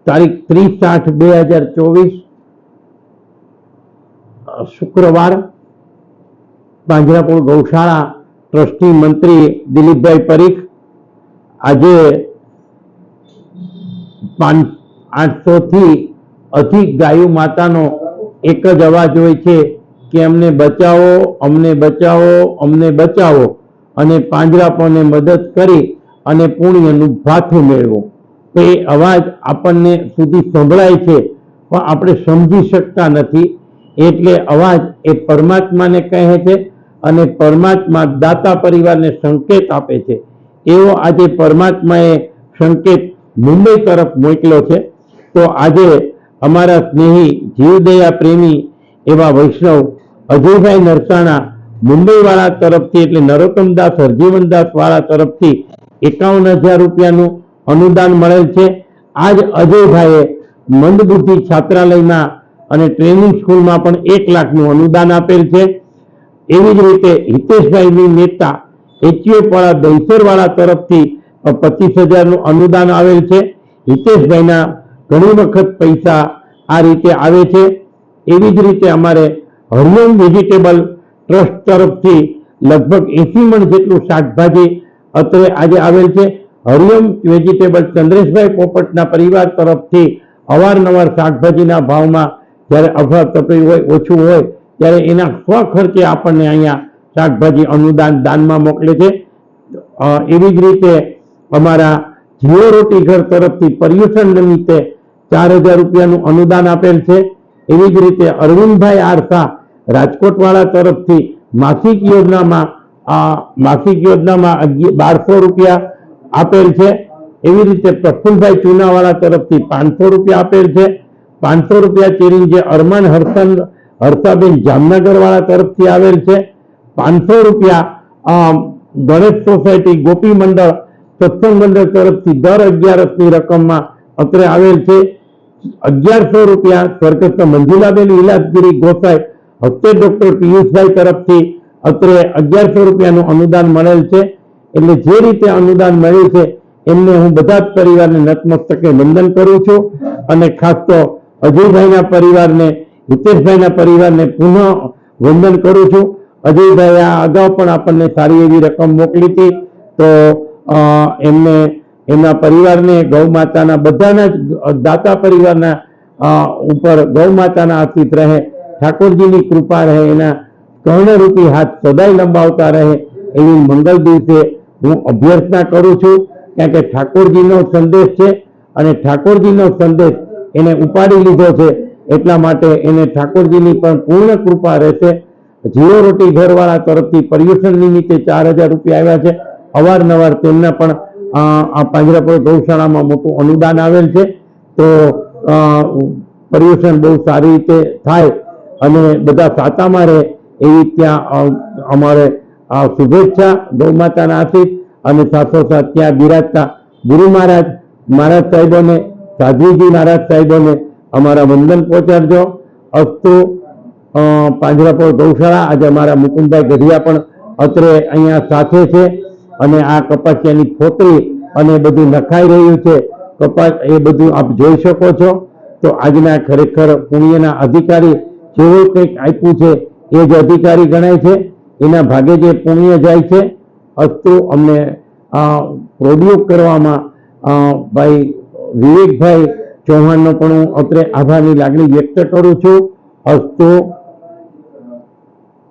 તારીખ 30/8/2024 શુક્રવાર પાંજરાપોળ ગૌશાળા ટ્રસ્ટી મંત્રી દિલીપભાઈ પરીખ આજે 800 થી અધિક ગાયો માતાનો એક જ અવાજ હોય છે કે અમને બચાવો, અમને બચાવો, અમને બચાવો, અને પાંજરાપોળને મદદ કરી અને પુણ્યનું ભાથું મેળવો. તો એ અવાજ આપણને સુધી સંભળાય છે પણ આપણે સમજી શકતા નથી. એટલે અવાજ એ પરમાત્માને કહે છે અને પરમાત્મા દાતા પરિવારને સંકેત આપે છે. એવો આજે પરમાત્માએ સંકેત મુંબઈ તરફ મોકલ્યો છે. તો આજે અમારા સ્નેહી જીવદયા પ્રેમી એવા વૈષ્ણવ અજયભાઈ નરસાણા મુંબઈ વાળા તરફથી એટલે નરોત્તમદાસ હરજીવનદાસ વાળા તરફથી 51,000 રૂપિયાનું અનુદાન મળેલ છે. આજ અજયભાઈએ મંદબુદ્ધિ છાત્રાલયમાં અને ટ્રેનિંગ સ્કૂલમાં પણ 1 લાખનું અનુદાન આપેલ છે. એવી જ રીતે હિતેશભાઈની નેતા એચયુએફવાળા દહીસરવાળા તરફથી 25,000નું અનુદાન આવેલ છે. હિતેશભાઈના ઘણી વખત પૈસા આ રીતે આવે છે. એવી જ રીતે અમારે હરિઓમ વેજીટેબલ ટ્રસ્ટ તરફથી લગભગ 80 મણ જેટલું શાકભાજી અત્રે આજે આવેલ છે. હરિઓમ વેજીટેબલ ચંદ્રેશભાઈ પોપટના પરિવાર તરફથી અવારનવાર શાકભાજીના ભાવમાં જ્યારે અફરાતફરી હોય, ઓછું હોય ત્યારે એના સ્વખર્ચે આપણને અહીંયા શાકભાજી અનુદાન દાનમાં મોકલે છે. એવી જ રીતે અમારા જીઓ રોટી ઘર તરફથી પર્યુષણ નિમિત્તે 4,000 રૂપિયાનું અનુદાન આપેલ છે. એવી જ રીતે અરવિંદભાઈ આરસા રાજકોટવાળા તરફથી માસિક યોજનામાં 1,200 રૂપિયા આપેલ છે. એવી રીતે પ્રફુલભાઈ ચુનાવાળા તરફથી 500 રૂપિયા આપેલ છે. 500 રૂપિયા ચેરિંજે અરમાન હર્ષાબેન જામનગર વાળા તરફથી આવેલ છે. 500 રૂપિયા ગણેશ સોસાયટી ગોપી મંડળ સત્સંગ મંડળ તરફથી દર 11ની રકમમાં અત્રે આવેલ છે. 1,100 રૂપિયા સ્વર્ગસ્થ મંજુલાબેન વિલાસગીરી ગોસાઈ હસ્તે ડોક્ટર પિયુષભાઈ તરફથી અત્રે 1,100 રૂપિયાનું અનુદાન મળેલ છે. એટલે જે રીતે અનુદાન મળ્યું છે એમને હું બધા જ પરિવારને નતમસ્તકે વંદન કરું છું. અને ખાસ તો અજયભાઈના પરિવારને, હિતેશભાઈના પરિવારને પુનઃ વંદન કરું છું. અજયભાઈ આ અગાઉ પણ આપણને સારી એવી રકમ મોકલી હતી. તો એમને એમના પરિવારને ગૌ માતાના બધાના જ દાતા પરિવારના ઉપર ગૌ માતાના આશીષ રહે, ઠાકોરજીની કૃપા રહે, એના કર્ણરૂપી હાથ સદાય લંબાવતા રહે એવી મંગલ દિવસે હું અભ્યર્થના કરું છું. કારણ કે ઠાકોરજીનો સંદેશ છે અને ઠાકોરજીનો સંદેશ એને ઉપાડી લીધો છે. એટલા માટે એને ઠાકોરજીની પણ પૂર્ણ કૃપા રહેશે. જીઓ રોટી ઘરવાળા તરફથી પર્યુષણ નિમિત્તે 4,000 રૂપિયા આવ્યા છે. અવારનવાર તેમના પણ આ પાંજરાપોળ ગૌશાળામાં મોટું અનુદાન આવેલ છે. તો પર્યુષણ બહુ સારી રીતે થાય અને બધા સાતામાં રહે એવી ત્યાં અમારે શુભેચ્છા, ગૌ માતાના આશીષ. અને સાથોસાથ ત્યાં બિરાજતા ગુરુ મહારાજ સાહેબોને, સાધ્વીજી મહારાજ સાહેબોને અમારા વંદન પહોંચાડજો. અસ્તુ. પાંજરાપોળ ગૌશાળા આજે અમારા મુકુંદભાઈ ગઢિયા પણ અત્રે અહીંયા સાથે છે. અને આ કપાસિયાની ફોતરી અને બધું નખાઈ રહ્યું છે કપાસ, એ બધું આપ જોઈ શકો છો. તો આજના ખરેખર પુણ્યના અધિકારી જેવું કંઈક આપ્યું છે એ જ અધિકારી ગણાય છે. એના ભાગે જે પુણ્ય જાય છે. અસ્તુ. અમને પ્રોડ્યુસ કરવામાં ભાઈ વિવેકભાઈ ચૌહાણનો પણ હું અત્રે આભારની લાગણી વ્યક્ત કરું છું. અસ્તુ.